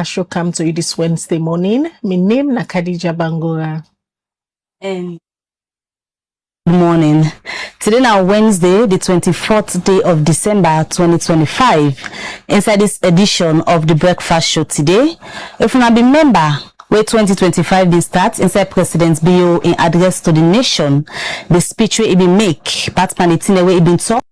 I shall come to you this Wednesday morning. My name is Khadija Bangura. And good morning. Today now Wednesday, the 24th day of December 2025. Inside this edition of the Breakfast Show today, if you not be member where 2025 been start inside President Bio in address to the nation, the speech where he been make, part panitine where he been talk,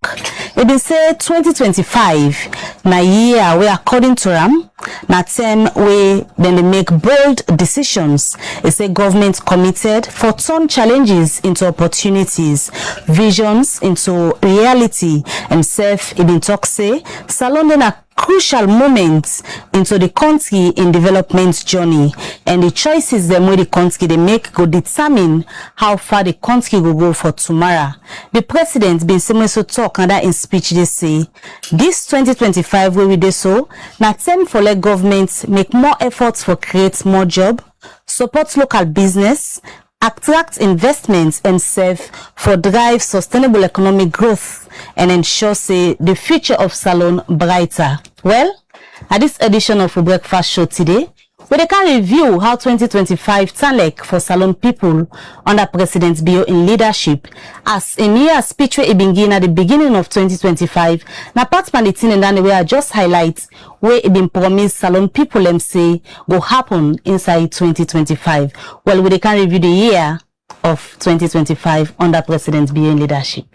he been say 2025 na year where according to him, na term where then they make bold decisions. He say government committed for turn challenges into opportunities, visions into reality, and self he been talk say salon a crucial moments into the country in development journey, and the choices them where the country they make go determine how far the country will go for tomorrow. The president been similar to talk and that in speech they say this 2025 where we do so na time for let government make more efforts for create more job, support local business, attract investments, and serve for drive sustainable economic growth and ensure say the future of salon brighter. Well, at this edition of the Breakfast Show today, we can review how 2025 turn like for salon people under President Bio in leadership. As in year speech where it begin at the beginning of 2025, na part panitin and then where I just highlight where it been promised salon people them say go happen inside 2025. Well, we can review the year of 2025 under President Bio in leadership.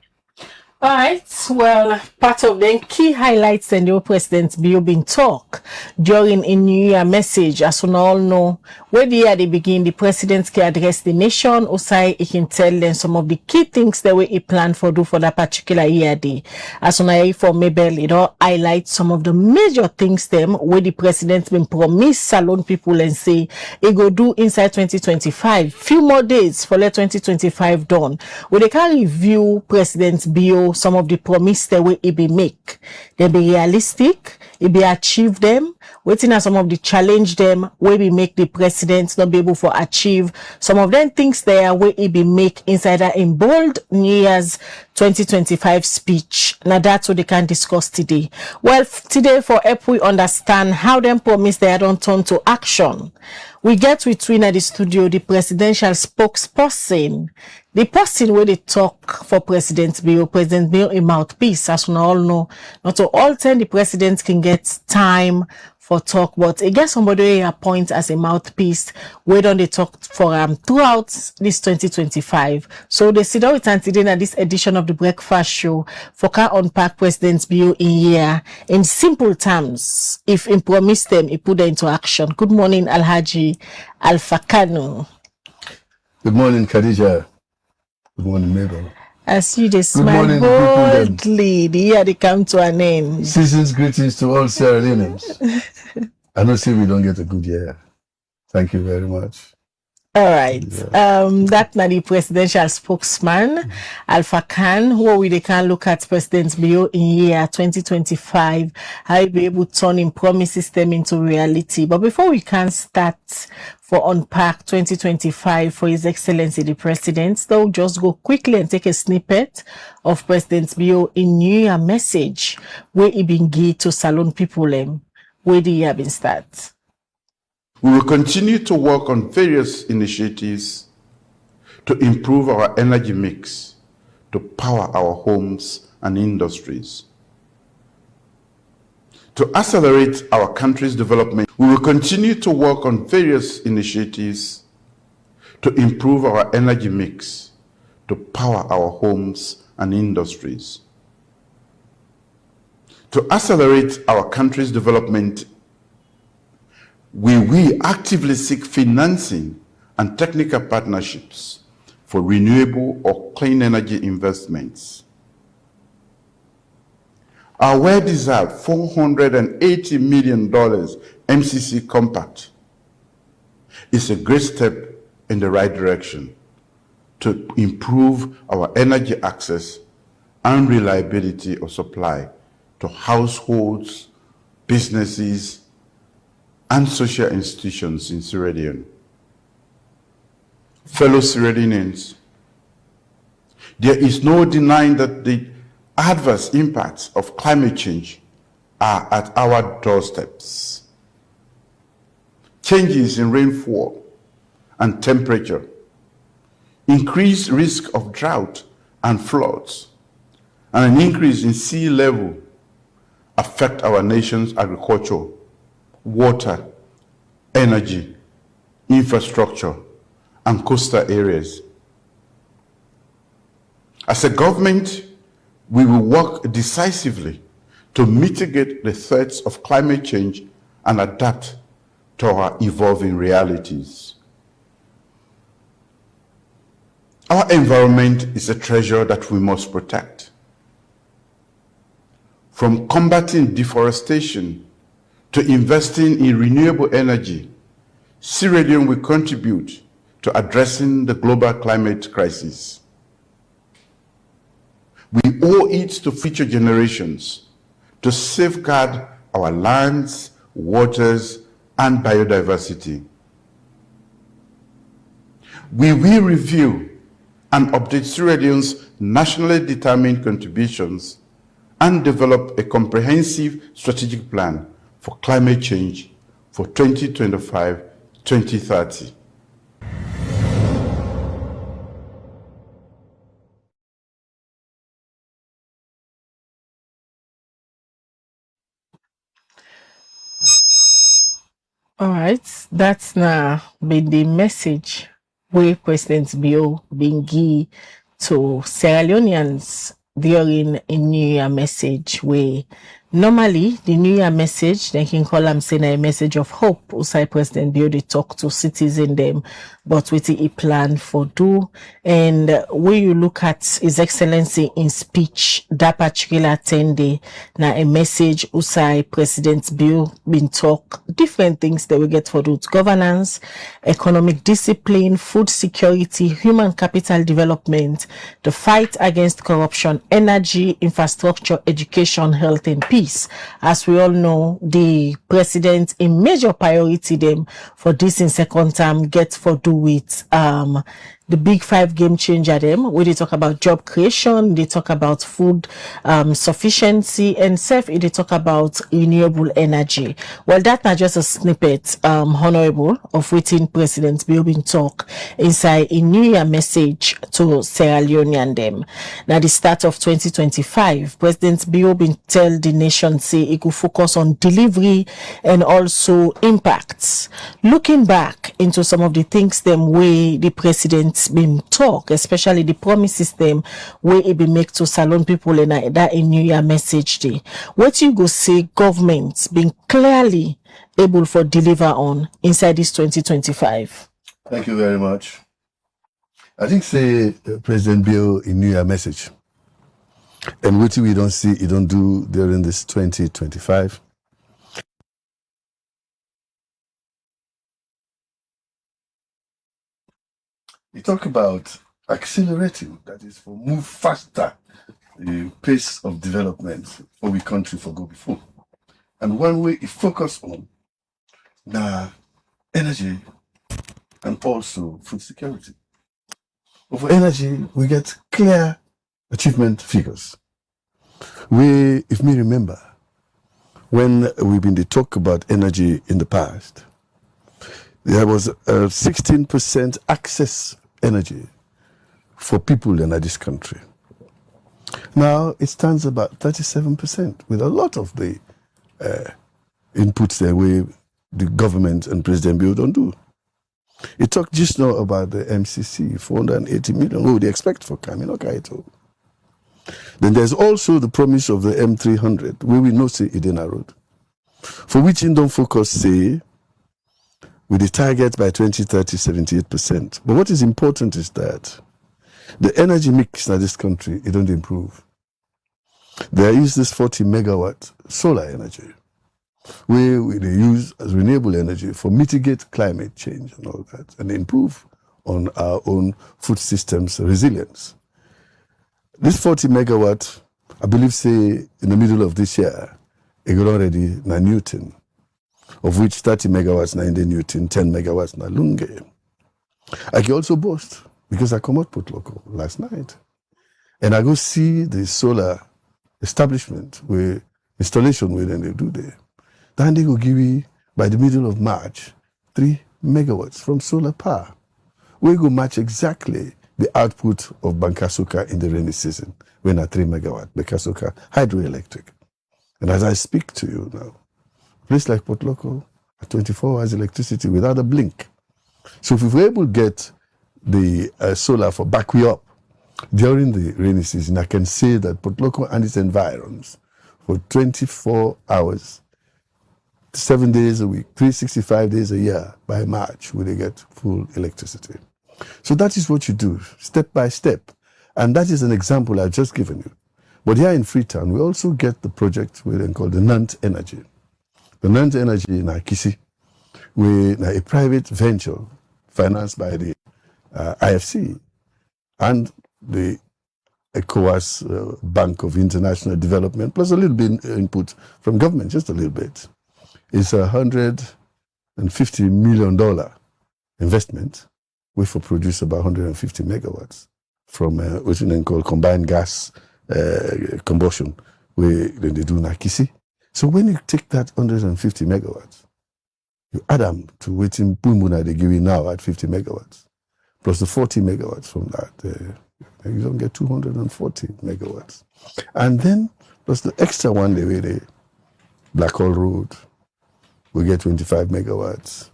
All right. Well, part of the key highlights and the President Bio been talk during a New Year message. As we all know, where the year they begin, the president can address the nation. Also, he can tell them some of the key things that he plan for do for that particular year day. As we know, for Mabel, it all highlight some of the major things them where the president been promise salon people and say he go do inside 2025. Few more days for let 2025 done. Where they can review President Bio some of the promise that way it be make. They be realistic, it be achieve them, waiting at some of the challenge them where we make the president not be able to achieve some of them things there where it be make inside that in bold New Year's 2025 speech. Now that's what they can discuss today. Well, today for help we understand how them promise they don't turn to action. We get between at the studio the presidential spokesperson, the person where they talk for President Bio a mouthpiece, as we all know. Not to all time the president can get time for talk, but I guess somebody appoint as a mouthpiece where don't they talk for throughout this 2025. So they sit down with today at this edition of the Breakfast Show for can unpack President Bio in year in simple terms. If he promise them, he put them into action. Good morning, Alhaji Alfakanu. Good morning, Khadija. Good morning, Mabel. As you just smile boldly, the year they come to an end. Season's greetings to all Sierra Leoneans. I know see we don't get a good year. Thank you very much. All right. Yeah. That na the presidential spokesman, Alpha Khan, who we can look at President Bio in year 2025, how he be able to turn in promises them into reality. But before we can start for unpack 2025 for His Excellency the President, they'll just go quickly and take a snippet of President Bio in New Year message where he been give to salon people where the year been start. We will continue to work on various initiatives to improve our energy mix, to power our homes and industries. To accelerate our country's development, we will continue to work on various initiatives to improve our energy mix, to power our homes and industries. To accelerate our country's development, we actively seek financing and technical partnerships for renewable or clean energy investments. Our well-deserved $480 million MCC Compact is a great step in the right direction to improve our energy access and reliability of supply to households, businesses, and social institutions in Sierra Leone. Fellow Sierra Leoneans, there is no denying that the adverse impacts of climate change are at our doorsteps. changes in rainfall and temperature, increased risk of drought and floods, and an increase in sea level affect our nation's agriculture, water, energy, infrastructure, and coastal areas. As a government, we will work decisively to mitigate the threats of climate change and adapt to our evolving realities. Our environment is a treasure that we must protect. From combating deforestation to investing in renewable energy, Sierra Leone will contribute to addressing the global climate crisis. We owe it to future generations to safeguard our lands, waters, and biodiversity. We will review and update Sierra Leone's nationally determined contributions and develop a comprehensive strategic plan for climate change for 2025-2030. All right, that's now been the message where President Bio been give to Sierra Leoneans during a New Year message where normally the New Year message, they can call them saying a message of hope. Usai President Bio they talk to citizens them, but with the plan for do. And when you look at His Excellency in speech, that particular 10 day, now a message Usai President Bio been talk different things that we get for do governance, economic discipline, food security, human capital development, the fight against corruption, energy, infrastructure, education, health, and peace. As we all know, the president in major priority them for this in second term get for do with the big 5 game changer them where they talk about job creation, they talk about food sufficiency, and they talk about renewable energy. Well, that's not just a snippet, honorable, of waiting President Bio been talk inside a New Year message to Sierra Leonean them. Now the start of 2025, President Bio been tell the nation say it could focus on delivery and also impacts. Looking back into some of the things them way the president been talk, especially the promises them where it be make to salon people in that in New Year message day. What you go say government been clearly able for deliver on inside this 2025? Thank you very much. I think say President Bio in New Year message, and what we don't see, he don't do during this 2025. He talk about accelerating, that is for move faster, the pace of development for we country for go before. And one way he focus on the energy and also food security. For energy, we get clear achievement figures. If me remember, when we've been to talk about energy in the past, there was a 16% access energy for people in this country. Now it stands about 37% with a lot of the inputs there where the government and President Bio don't do. He talked just now about the MCC, 480 million. What would they expect for Kamino Kaito? Then there's also the promise of the M300, where we know say Idena Road, for which in don't focus say with the target by 2030, 78%. But what is important is that the energy mix in this country, it don't improve. There is this 40 megawatt solar energy, where they use as renewable energy for mitigate climate change and all that, and improve on our own food systems resilience. This 40 megawatt, I believe, say, in the middle of this year, it got already na Newton, of which 30 megawatts na in the Newton, 10 megawatts na Lunge. I can also boast, because I come out Port Local last night, and I go see the solar establishment, where installation where then they do there. Then they go give me, by the middle of March, 3 megawatts from solar power. We go match exactly the output of Bankasuka in the rainy season when at 3 megawatt, Bankasuka hydroelectric. And as I speak to you now, a place like Port Loko, 24 hours electricity without a blink. So if we're able to get the solar for back way up during the rainy season, I can say that Port Loko and its environs for 24 hours, 7 days a week, 365 days a year, by March, will they get full electricity. So that is what you do, step by step. And that is an example I've just given you. But here in Freetown, we also get the project we then call the Nant Energy. The Nant Energy in Akisi, a private venture financed by the IFC and the ECOWAS Bank of International Development, plus a little bit input from government, just a little bit. It's $150 million investment, which will produce about 150 megawatts from what's called combined gas combustion, where they do Nakisi. So when you take that 150 megawatts, you add them to waiting Pumuna they give you now at 50 megawatts, plus the 40 megawatts from that, you don't get 240 megawatts. And then, plus the extra one, the Black Hole Road, we get 25 megawatts.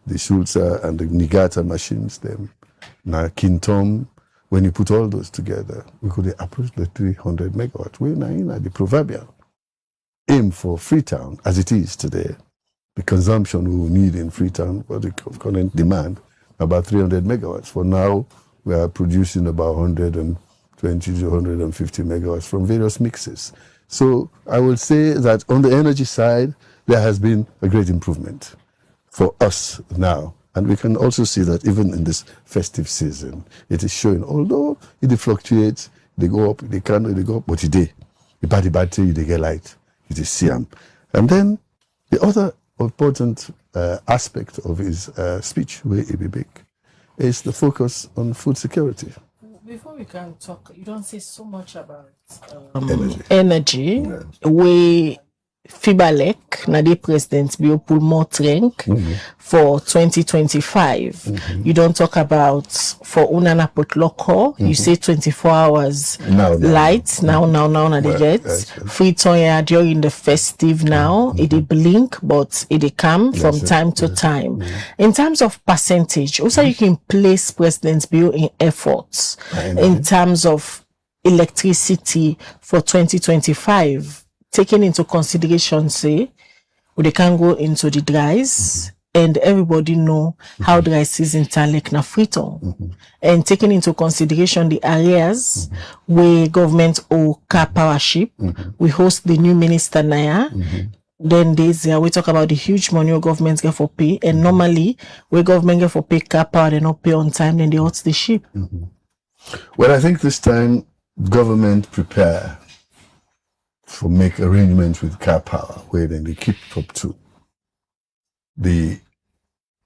The Schulze and the Nigata machines, them. Now, Kintom, when you put all those together, we could approach the 300 megawatts. We're now in the proverbial aim for Freetown, as it is today. The consumption we will need in Freetown for the current demand, about 300 megawatts. For now, we are producing about 120 to 150 megawatts from various mixes. So I will say that on the energy side, there has been a great improvement for us now. And we can also see that even in this festive season, it is showing, although it fluctuates, they go up, they can, they go up, but today, the battery, they get light, it is Siam. And then the other important aspect of his speech, where it be big, is the focus on food security. Before we can talk, you don't say so much about energy. Yes. We Fibalek, na the president Bio pull more trink for 2025. You don't talk about for Unana Port Loko. You say 24 hours light. Now, na they get Freetown during the festive now. It dey blink, but it dey come from time to time. In terms of percentage, also you can place President Bio in efforts in terms of electricity for 2025. Taking into consideration, say, they can go into the dries, and everybody know how dry season Talek na Freetown. And taking into consideration the areas where government or car power ship, we host the new minister Naya. Then we talk about the huge money where governments get for pay, and normally where government get for pay car power, they not pay on time, then they hot the ship. Well, I think this time government prepare for make arrangements with car power, where then they keep up to the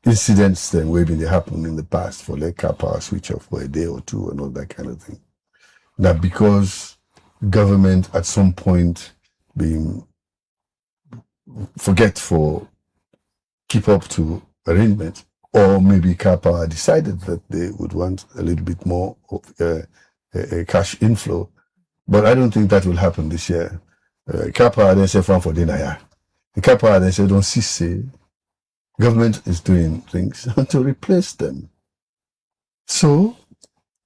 incidents then where they happened in the past for like car power switch off for a day or two and all that kind of thing. That because government at some point being forgetful, keep up to arrangements, or maybe car power decided that they would want a little bit more of a cash inflow. But I don't think that will happen this year. Kapa then say from for dinner. The Kapa then say don't see government is doing things to replace them. So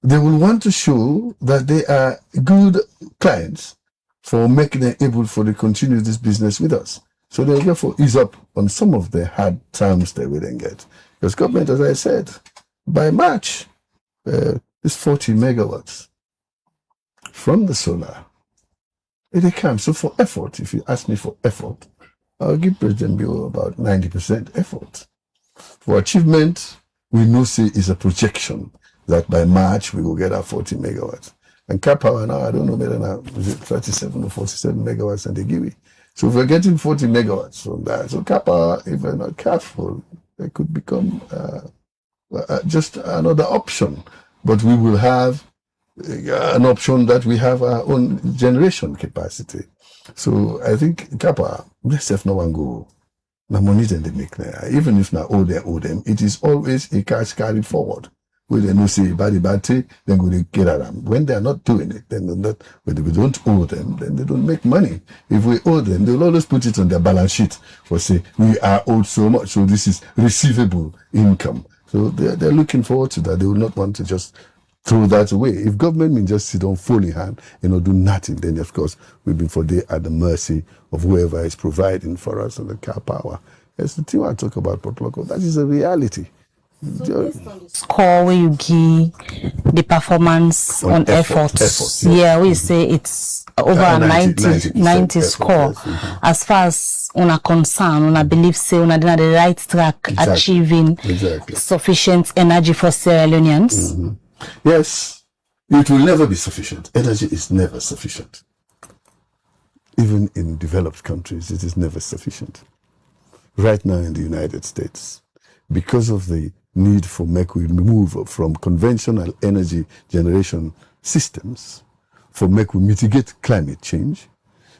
they will want to show that they are good clients for making them able for to continue this business with us. So they'll therefore ease up on some of the hard terms they will then get. Because government, as I said, by March, is 40 megawatts from the solar. It comes. So for effort, if you ask me for effort, I'll give President Bio about 90% effort. For achievement, we know say is a projection that by March we will get our 40 megawatts. And cap power now, I don't know better now, is it 37 or 47 megawatts and they give it. So if we're getting 40 megawatts from that, so cap power, if we're not careful, it could become just another option. But we will have an option that we have our own generation capacity. So I think Kappa, let's have no one go. the money then they make there. Even if not owe them, it is always a cash carried forward. Where they no say bad thing, then go they get at them. When they are not doing it, then when we don't owe them, then they don't make money. If we owe them, they'll always put it on their balance sheet or say we are owed so much, so this is receivable income. So they're looking forward to that. They will not want to just throw that away. If government means just sit on full in hand, do nothing, then of course we've been at the mercy of whoever is providing for us and the car power. That's the thing I talk about, protocol. That is a reality. So based on the score where you give the performance on efforts, yeah, we say it's over a 90 score. As far as una concern, una believe say una did the right track achieving sufficient energy for Sierra Leoneans. Yes, it will never be sufficient. Energy is never sufficient. Even in developed countries, it is never sufficient. Right now in the United States, because of the need for we move from conventional energy generation systems, we mitigate climate change,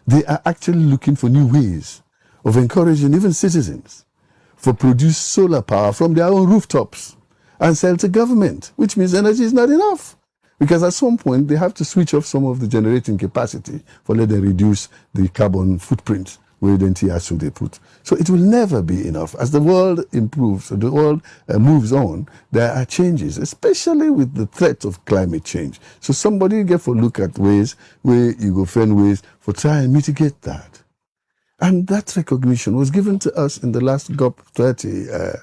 they are actually looking for new ways of encouraging even citizens for produce solar power from their own rooftops and sell to government, which means energy is not enough. Because at some point, they have to switch off some of the generating capacity for let them reduce the carbon footprint where they put. So it will never be enough. As the world improves, the world moves on, there are changes, especially with the threat of climate change. So somebody get for look at ways where you go find ways for try and mitigate that. And that recognition was given to us in the last GOP30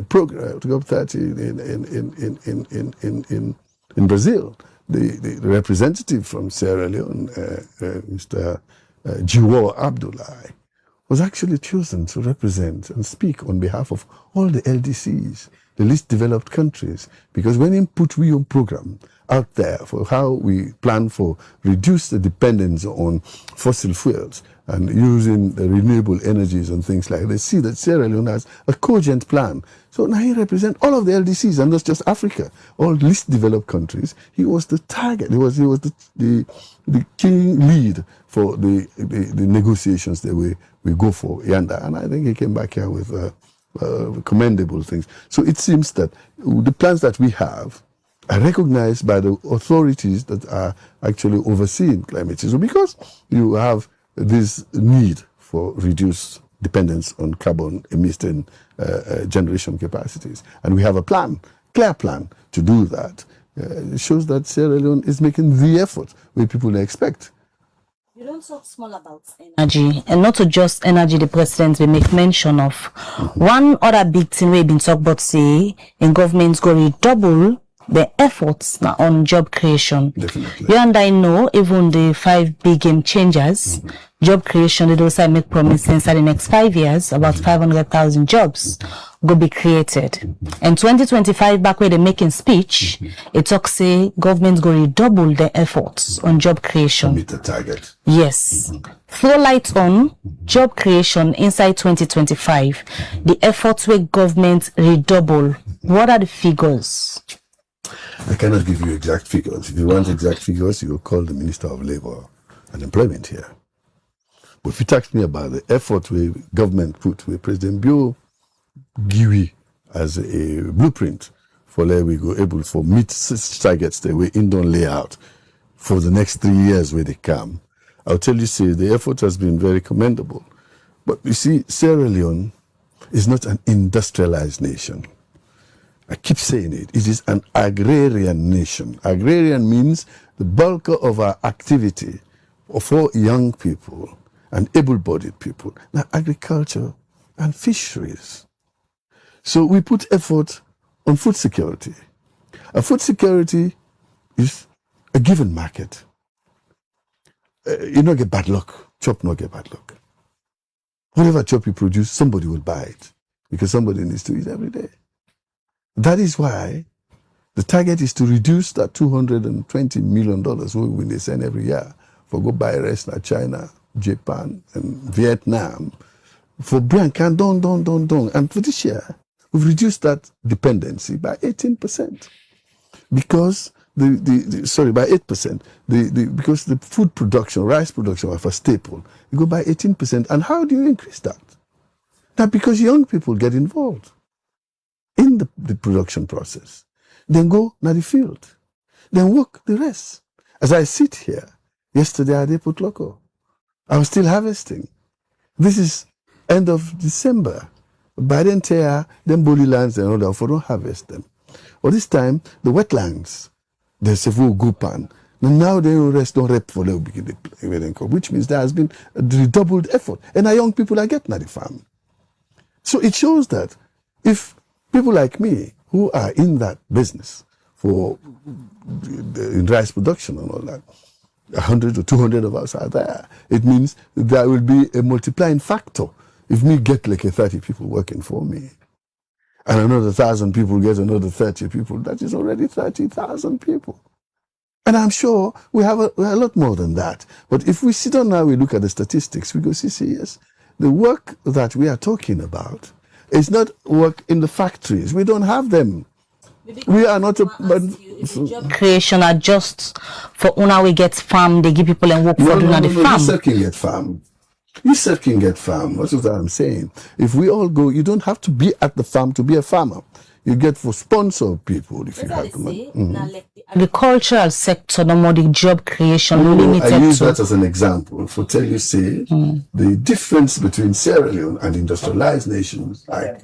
program, GOP30 in Brazil. The representative from Sierra Leone, Mr. Jiwo Abdullahi, was actually chosen to represent and speak on behalf of all the LDCs, the least developed countries, because when he put we on program out there for how we plan for reduce the dependence on fossil fuels and using the renewable energies and things like that, they see that Sierra Leone has a cogent plan. So now he represents all of the LDCs and not just Africa, all least developed countries. He was the target. He was the key lead for the negotiations that we go for yonder. And I think he came back here with commendable things. So it seems that the plans that we have are recognized by the authorities that are actually overseeing climate change. So because you have this need for reduced dependence on carbon emitting generation capacities, and we have a plan, clear plan to do that, it shows that Sierra Leone is making the effort where people expect. You don't talk small about energy, and not to just energy the president will make mention of. One other big thing we've been talking about, say, in government's going to redouble the efforts on job creation. Definitely. You and I know, even the 5 big game changers, job creation, they also make promises that in the next 5 years, about 500,000 jobs will be created. In 2025, back where they're making speech, it talks say government's going to double the efforts on job creation. Meet the target. Yes. Throw light on job creation inside 2025. The efforts where government redouble. What are the figures? I cannot give you exact figures. If you want exact figures, you will call the Minister of Labor and Employment here. But if you talk to me about the effort we government put with President Bio give as a blueprint for where we go able for meet targets that we in don't lay out for the next 3 years where they come, I'll tell you, say, the effort has been very commendable. But you see, Sierra Leone is not an industrialized nation. I keep saying it. It is an agrarian nation. Agrarian means the bulk of our activity for young people and able-bodied people, now agriculture and fisheries. So we put effort on food security. And food security is a given market. You don't get bad luck. Chop not get bad luck. Whatever chop you produce, somebody will buy it because somebody needs to eat every day. That is why the target is to reduce that $220 million we they send every year for go buy rice in China, Japan, and Vietnam for brand can don. And for this year, we've reduced that dependency by 18%. Because by 8%, because the food production, rice production of a staple, you go by 18%. And how do you increase that? That because young people get involved in the production process, then go to the field, then work the rest. As I sit here, yesterday I did put loco. I was still harvesting. This is end of December. By then, them bully lands and all that, for don't harvest them. Or this time, the wetlands, there's several gupan. Now they don't rep for them, which means there has been a redoubled effort. And our young people are getting at the farm. So it shows that if people like me, who are in that business for in rice production and all that, 100 or 200 of us are there, it means there will be a multiplying factor. If me get like 30 people working for me, and another 1,000 people get another 30 people, that is already 30,000 people. And I'm sure we have a lot more than that. But if we sit down now, we look at the statistics, we go, see, yes, the work that we are talking about is not work in the factories. We don't have them. We are not job creation are just for una we get farm, they give people and work for doing the farm. You can get farm. You can get farm. That's what I'm saying. If we all go, you don't have to be at the farm to be a farmer. You get for sponsor people if you have the money. Like the agricultural sector, no more the job creation limited. I use that as an example for tell you, say, the difference between Sierra Leone and industrialized nations like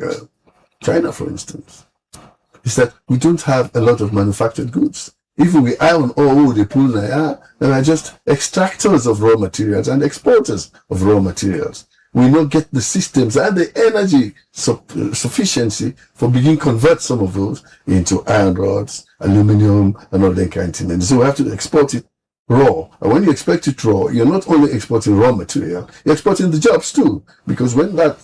China, for instance, is that we don't have a lot of manufactured goods. Even we iron ore, they pull they are just extractors of raw materials and exporters of raw materials. We not get the systems and the energy sufficiency for beginning to convert some of those into iron rods, aluminum, and all that kind of thing. And so we have to export it raw. And when you export it raw, you're not only exporting raw material, you're exporting the jobs too. Because when that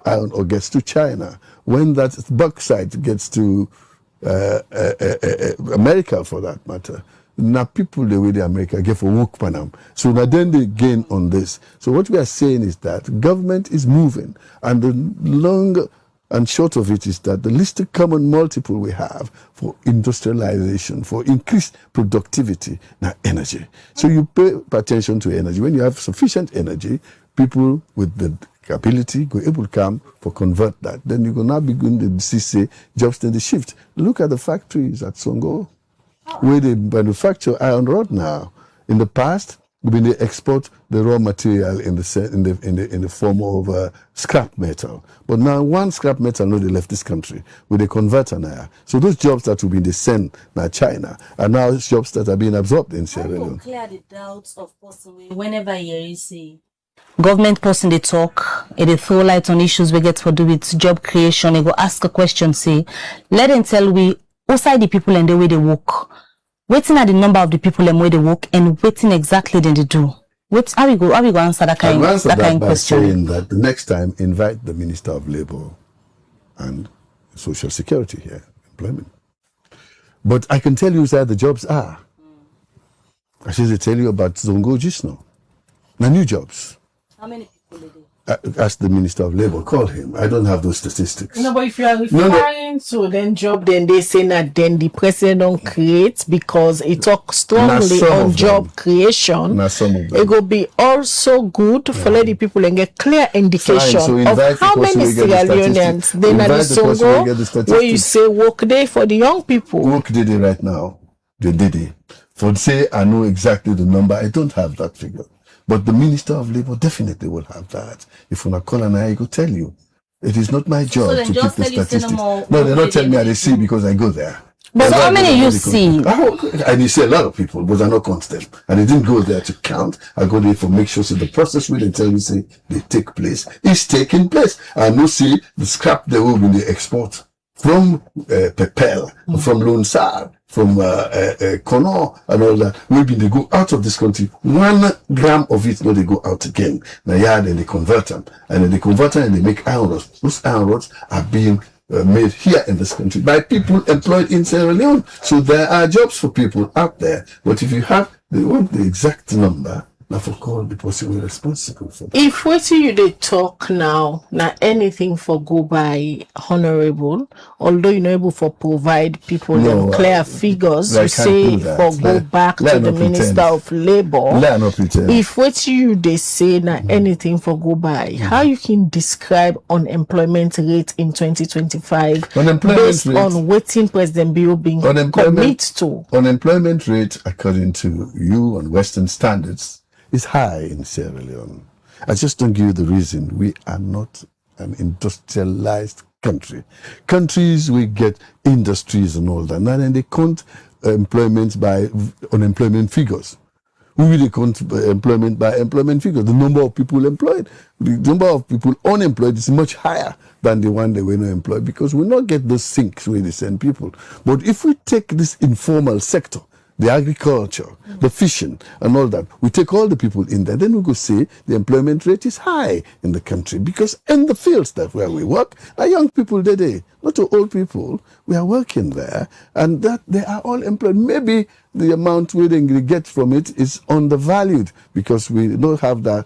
iron ore gets to China, when that bauxite gets to America, for that matter, now people the way the America get for work for them. So now then they gain on this. So what we are saying is that government is moving, and the long and short of it is that the least common multiple we have for industrialization, for increased productivity, now energy. So you pay attention to energy. When you have sufficient energy, people with the ability go able to come for convert that. Then you can now begin to see jobs in the shift. Look at the factories at Songo, where they manufacture iron rod now. In the past, when they export the raw material in the form of scrap metal, but now one scrap metal no they left this country with a converter now. So those jobs that will be the send now China are now jobs that are being absorbed in Sierra Leone. Clear the doubts of person whenever you see government person they talk, they throw light on issues we get for do with job creation. They go ask a question, say, let them tell we outside the people and the way they work. Waiting at the number of the people and where they work, and waiting exactly then they do. How we go answer that kind of question? Saying that the next time invite the Minister of Labour and Social Security here, employment. But I can tell you where the jobs are. I should tell you about Zongo just now. Now new jobs. How many people are there? Ask the Minister of Labour, call him. I don't have those statistics. No, but if you are referring to then job, then they say that then the president don't create because it talks strongly on job creation. It will be also good for let the people and get clear indication of how many Sierra Leoneans then at the Songo where you say work day for the young people. Work day right now, they did it. For say I know exactly the number, I don't have that figure. But the Minister of Labour definitely will have that. If you call and I go tell you, it is not my job to keep the statistics. No, they don't tell me I see because I go there. But how many you see? And you see a lot of people, but I not constant. And I didn't go there to count. I go there for make sure so the process where they tell you say they take place is taking place. I know see the scrap they will be the export from Pepel, from Lone Star, from Kono and all that, maybe they go out of this country. 1 gram of it, no, they go out again. Now, yeah, then they convert them. And then they convert them and they make iron rods. Those iron rods are being made here in this country by people employed in Sierra Leone. So there are jobs for people out there. But if you want the exact number, Now for call the person responsible for that. If what you they talk now, anything for go by honorable, although you're not able for provide people them clear figures, you say for go back to the Minister of Labour. If what you they say anything for go by, how you can describe unemployment rate in 2025 based on waiting President Bio being commit to? Unemployment rate, according to you on Western standards, is high in Sierra Leone. I just don't give you the reason. We are not an industrialized country. Countries, we get industries and all that, and then they count employment by unemployment figures. We really count employment by employment figures. The number of people employed, the number of people unemployed is much higher than the one they were not employed, because we not get those sinks where they send people. But if we take this informal sector, the agriculture, the fishing, and all that, we take all the people in there, then we go say the employment rate is high in the country, because in the fields that where we work are young people today, not to old people. We are working there, and that they are all employed. Maybe the amount we get from it is undervalued, because we don't have that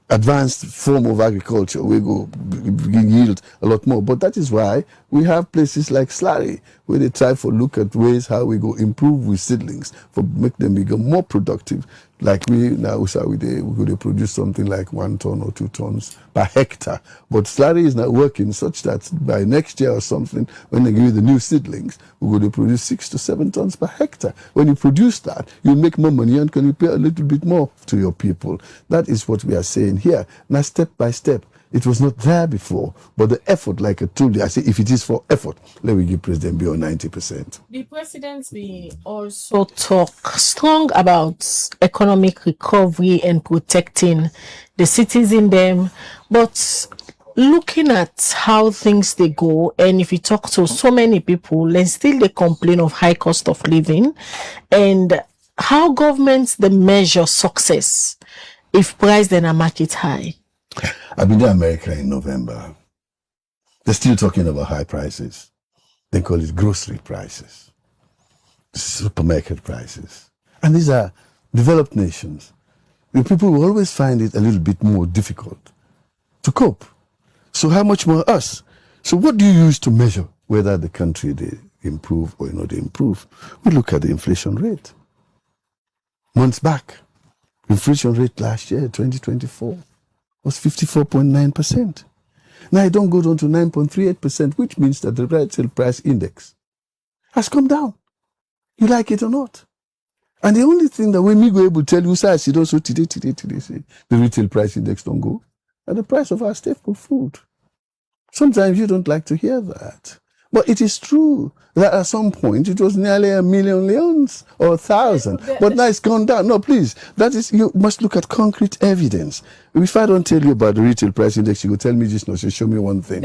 advanced form of agriculture. We go yield a lot more, but that is why we have places like Slurry, where they try to look at ways how we go improve with seedlings for make them become more productive. Like we now we're going to produce something like 1 ton or 2 tons per hectare. But Slurry is not working such that by next year or something, when they give you the new seedlings, we're going to produce 6 to 7 tons per hectare. When you produce that, you'll make more money and can pay a little bit more to your people. That is what we are saying here. Now, step by step. It was not there before, but the effort, like I told you, I say if it is for effort, let me give President Bio 90%. The president will also talk strong about economic recovery and protecting the citizen them, but looking at how things they go, and if you talk to so many people, then still they complain of high cost of living, and how governments they measure success if price then a market high. I've been to America in November. They're still talking about high prices. They call it grocery prices, supermarket prices. And these are developed nations. The people will always find it a little bit more difficult to cope. So how much more us? So what do you use to measure whether the country they improve or not improve? We look at the inflation rate. Months back, inflation rate last year, 2024, was 54.9%. Now it don't go down to 9.38%, which means that the retail price index has come down. You like it or not? And the only thing that when me go able to tell you, sir, see also today, say, the retail price index don't go, and the price of our staple food. Sometimes you don't like to hear that. But it is true that at some point it was nearly 1 million leons or 1,000. But now it's gone down. No, please. That is, you must look at concrete evidence. If I don't tell you about the retail price index, you go tell me just no, so show me one thing.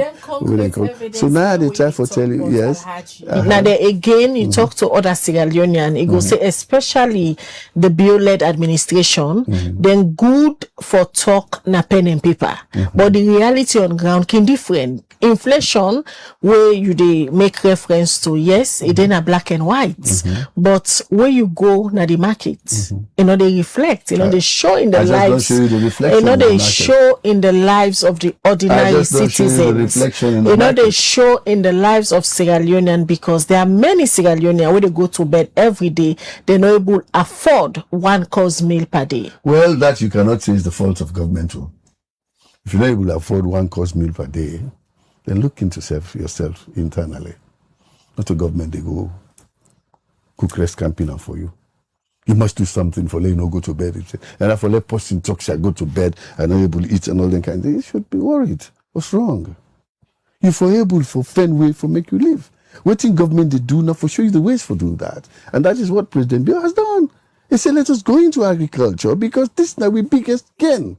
So now they try to tell you, yes. Now they, again, you talk to other Sierra Leonean, it go say, especially the Bio-led administration, then good for talk na pen and paper. But the reality on ground can different. Inflation, where you they make reference to, yes, it ain't a black and white, but where you go na the market, you know, they reflect, you know, they show in the lives, you know, they show in the lives of the ordinary citizens, you know, they show in the lives of Sierra Leonean, because there are many Sierra Leonean where they go to bed every day, they're not able to afford 1 course meal per day. Well, that you cannot say is the fault of government. If you're not able to afford 1 course meal per day, then look into yourself internally. Not the government, they go cook rest camping for you. You must do something for let you know go to bed. And for let person talk, shall go to bed and not able to eat and all that kind of thing. You should be worried. What's wrong? You for able for find way for make you live. What in government they do now for show you the ways for do that. And that is what President Bio has done. He said, let us go into agriculture because this is now the biggest gain.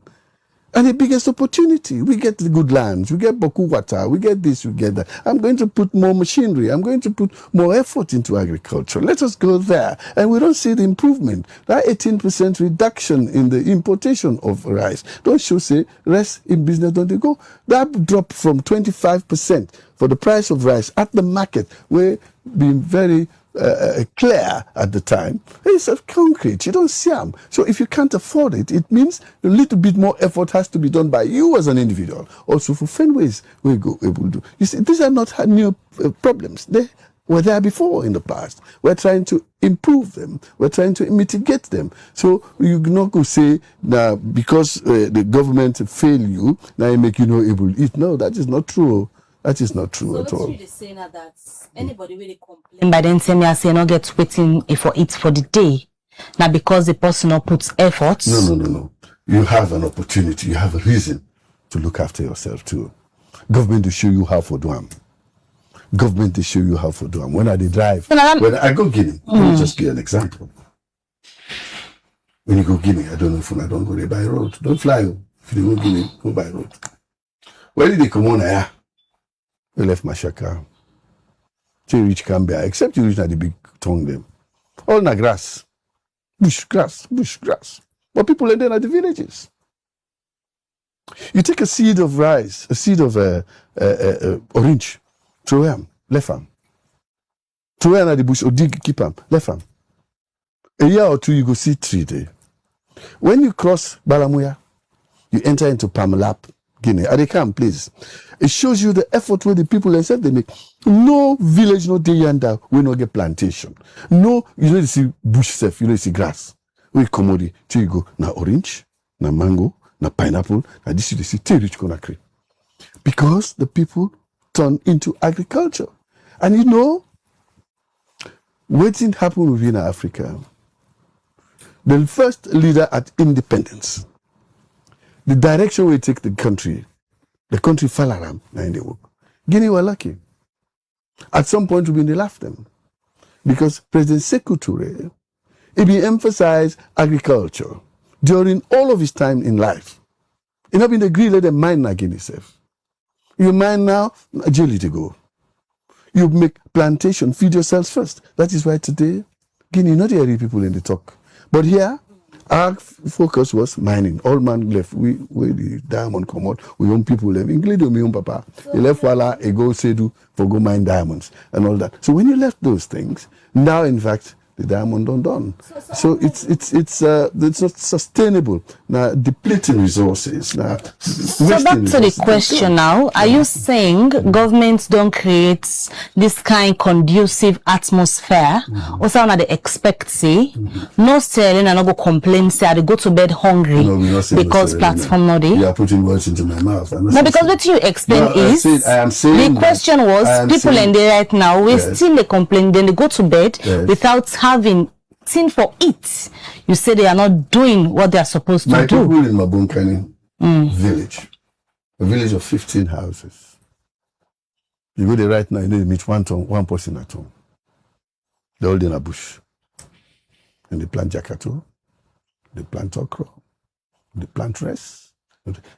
And the biggest opportunity. We get the good lands, we get Boku water, we get this, we get that. I'm going to put more machinery, I'm going to put more effort into agriculture. Let us go there. And we don't see the improvement. That 18% reduction in the importation of rice. Don't show say, rest in business, don't they go? That dropped from 25% for the price of rice at the market, where being very clear at the time. It's concrete. You don't see them. So if you can't afford it, it means a little bit more effort has to be done by you as an individual. Also for find ways we go able to do. You see, these are not new problems. They were there before in the past. We're trying to improve them. We're trying to mitigate them. So you not go say now because the government fail you, now you make you not able to eat. No, that is not true. That is not true at all. So saying that anybody really complain by then say me I say not get waiting for it for the day. Now because the person not puts effort. No. You have an opportunity. You have a reason to look after yourself too. Government will show you how to do them. Government will show you how to do them. When I drive, when I go Guinea, let me just give an example. When you go Guinea, I don't know if I don't go there by road. Don't fly. If you go Guinea, go by road. Where did they come on here? You left Mashaka. Till you reach Cambia, except you reach at the big tongue them. All na grass. Bush grass. But people are there at the villages. You take a seed of rice, a seed of orange, throw them, left them. Throw them at the bush or dig, keep them, left them. A year or two, you go see tree there. When you cross Balamuya, you enter into Pamalap, Guinea. At the camp, please. It shows you the effort where the people themselves they make. No village, no day yonder, we no get plantation. No, you don't see bush stuff, you don't see grass. We commodity, till you go, na orange, na mango, na pineapple, na this you see, till rich conakry. Because the people turn into agriculture. And you know, what didn't happen within Africa? The first leader at independence, the direction we take the country fell around in the work. Guinea were lucky. At some point, we laughed them. Because President Sekou Touré, he emphasized agriculture during all of his time in life. He not been agreed let them mine na Guinea self. You mine now, Nigeria to go. You make plantation, feed yourselves first. That is why today, Guinea, not the people in the talk. But here, our focus was mining. All man left. We the diamond come out. We own people left, including me own papa. He left Wala, he go Sedu for go mine diamonds and all that. So when you left those things, now in fact the diamond don't done. So it's not sustainable. Now depleting resources. Now so back to the question now. Are you saying governments don't create this kind conducive atmosphere? Also now they expect say no selling and not go complain say they go to bed hungry because platform not there? You are putting words into my mouth. No, because what you explain is I am saying the question was people in there right now we still they complain then they go to bed without having thing for it. You say they are not doing what they are supposed to do. My people in Mabunkani village, a village of 15 houses. You go there right now, you need to meet one person at home. They're all in a bush. And they plant jakato, they plant okra, they plant rice.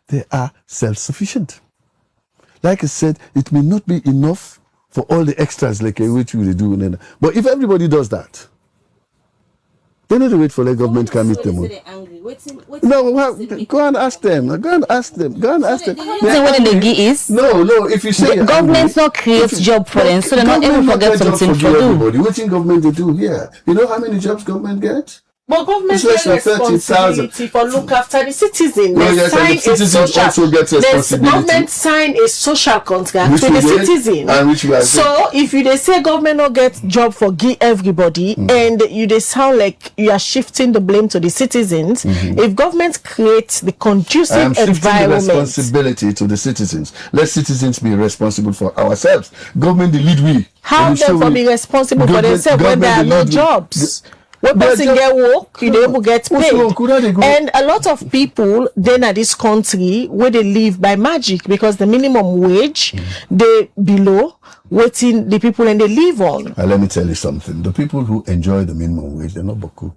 They are self-sufficient. Like I said, it may not be enough for all the extras like which we do. But if everybody does that, they need to wait for the government to meet them. No, go and ask them. Go and ask them. What the G is? No. If you say government not create job for them, so they not even forget something for everybody. What in government they do here? You know how many jobs government get? But government has responsibility for look after the citizens. Government sign a social contract with the citizen. So if you they say government not get job for give everybody and you they sound like you are shifting the blame to the citizens, if government creates the conducive environment, the responsibility to the citizens. Let citizens be responsible for ourselves. Government the lead we. How them for be responsible for themselves when there are no jobs? When person get work, you able get paid. And a lot of people then at this country where they live by magic because the minimum wage they below waiting the people and they live on. Let me tell you something. The people who enjoy the minimum wage, they're not Boku.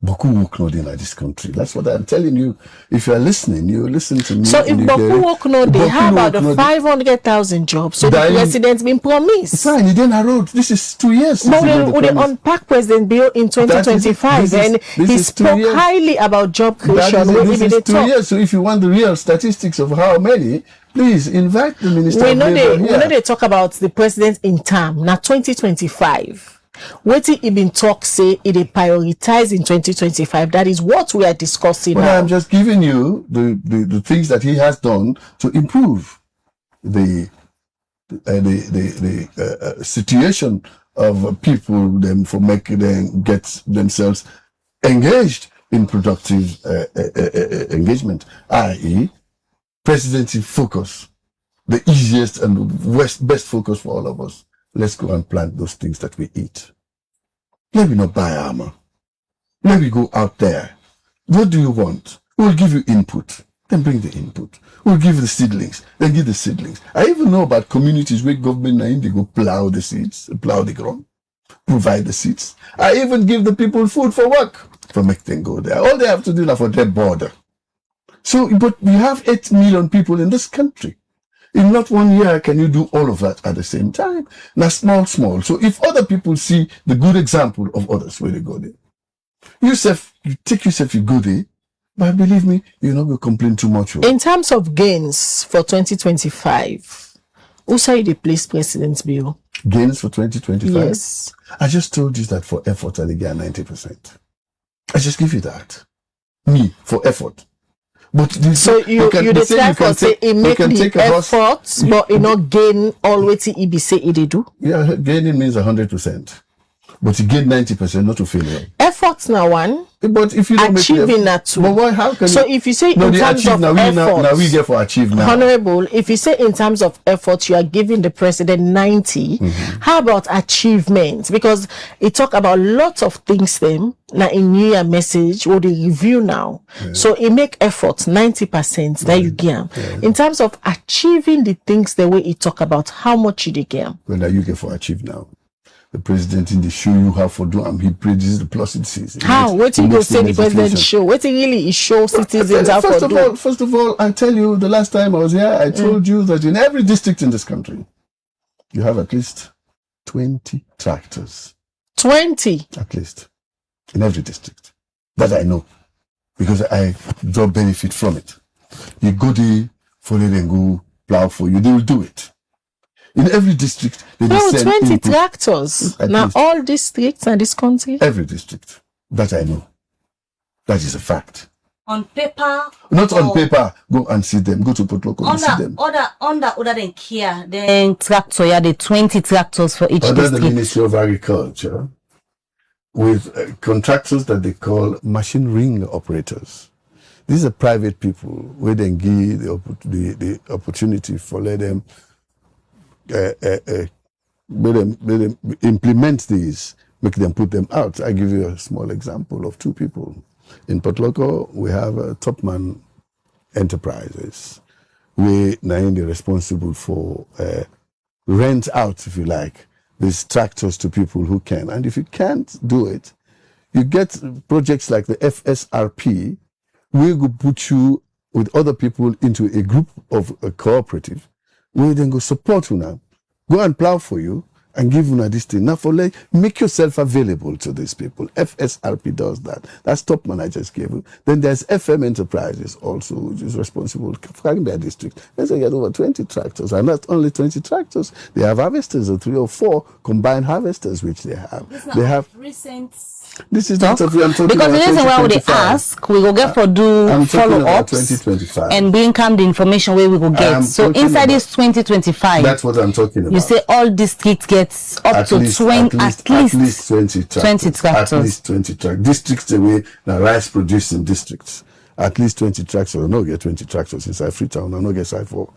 Boku work not in this country. That's what I'm telling you. If you are listening, you listen to me. So if Boku work not there, how about the 500,000 jobs? So the president's been promised. Fine, he didn't wrote. This is 2 years. But we unpack President Bio in 2025 and he spoke highly about job creation. This is 2 years. So if you want the real statistics of how many, please invite the minister. We know they talk about the president in term. Now 2025. Wetin he been talk say it prioritize in 2025. That is what we are discussing Well, now. I'm just giving you the things that he has done to improve the situation of people, them for making them get themselves engaged in productive engagement, i.e., presidency focus, the easiest and best focus for all of us. Let's go and plant those things that we eat. Let me not buy armor. Let me go out there. What do you want? We'll give you input. Then bring the input. We'll give you the seedlings. Then give the seedlings. I even know about communities where government and they go plow the seeds, plow the ground, provide the seeds. I even give the people food for work, for make them go there. All they have to do is for their border. So, but we have 8 million people in this country. In not 1 year can you do all of that at the same time. Now, small. So if other people see the good example of others where they go there, you take yourself, you go there, but believe me, you're not going to complain too much. In terms of gains for 2025, who say the place President Bio? Gains for 2025? Yes. I just told you that for effort, I get 90%. I just give you that. Me, for effort. But so you decide for say it make the efforts, but it not gain all what he be say it do. Yeah, gaining means 100%, but you gain 90%, not to failure. Efforts now one, but if you don't achieving that too. But why? How can so if you say in terms of effort, now we get for achieve now. Honorable, if you say in terms of effort, you are giving the president 90. How about achievements? Because it talk about lots of things. Then now in New Year message or the review now, so it make efforts 90% that you get. In terms of achieving the things the way it talk about, how much you get? Well, now you get for achieve now. The president in the show you how for do he produces the pluses. How? What you go say the president show? What really is show citizens how for do? First of all, I tell you, the last time I was here, I told you that in every district in this country, you have at least 20 tractors. 20? At least. In every district. That I know. Because I draw benefit from it. You go there, follow them, go plow for you, they will do it. In every district, they send 20 input. tractors. Now all districts in this country? Every district. That I know. That is a fact. On paper? Not on paper. Go and see them. Go to Potloco and see them. Other than Kia, then tractor, yeah, the 20 tractors for each Other district. the Ministry of Agriculture, with contractors that they call machine ring operators. These are private people where they give the opportunity for let them implement these, make them put them out. I give you a small example of 2 people. In Potloco, we have Topman Enterprises. We now responsible for rent out, if you like, these tractors to people who can. And if you can't do it, you get projects like the FSRP. We will put you with other people into a group of a cooperative. We then go support you now, go and plow for you and give you this thing. Now for like, make yourself available to these people. FSRP does that. That's Topman I just gave you. Then there's FM Enterprises also, which is responsible for their district. Let's say you have over 20 tractors, and not only 20 tractors, they have harvesters, or 3 or 4 combined harvesters, which they have. They have recent. This is not I'm talking because about the reason why they ask, we will get for do follow-ups and bring come the information where we will get. So inside this 2025, that's what I'm talking about. You say all districts gets up at to least, 20, at least 20 tractors. 20 tractors. At least 20 tractors. Districts away, now rice producing districts. At least 20 tractors. I don't get 20 tractors inside Freetown. I don't get side for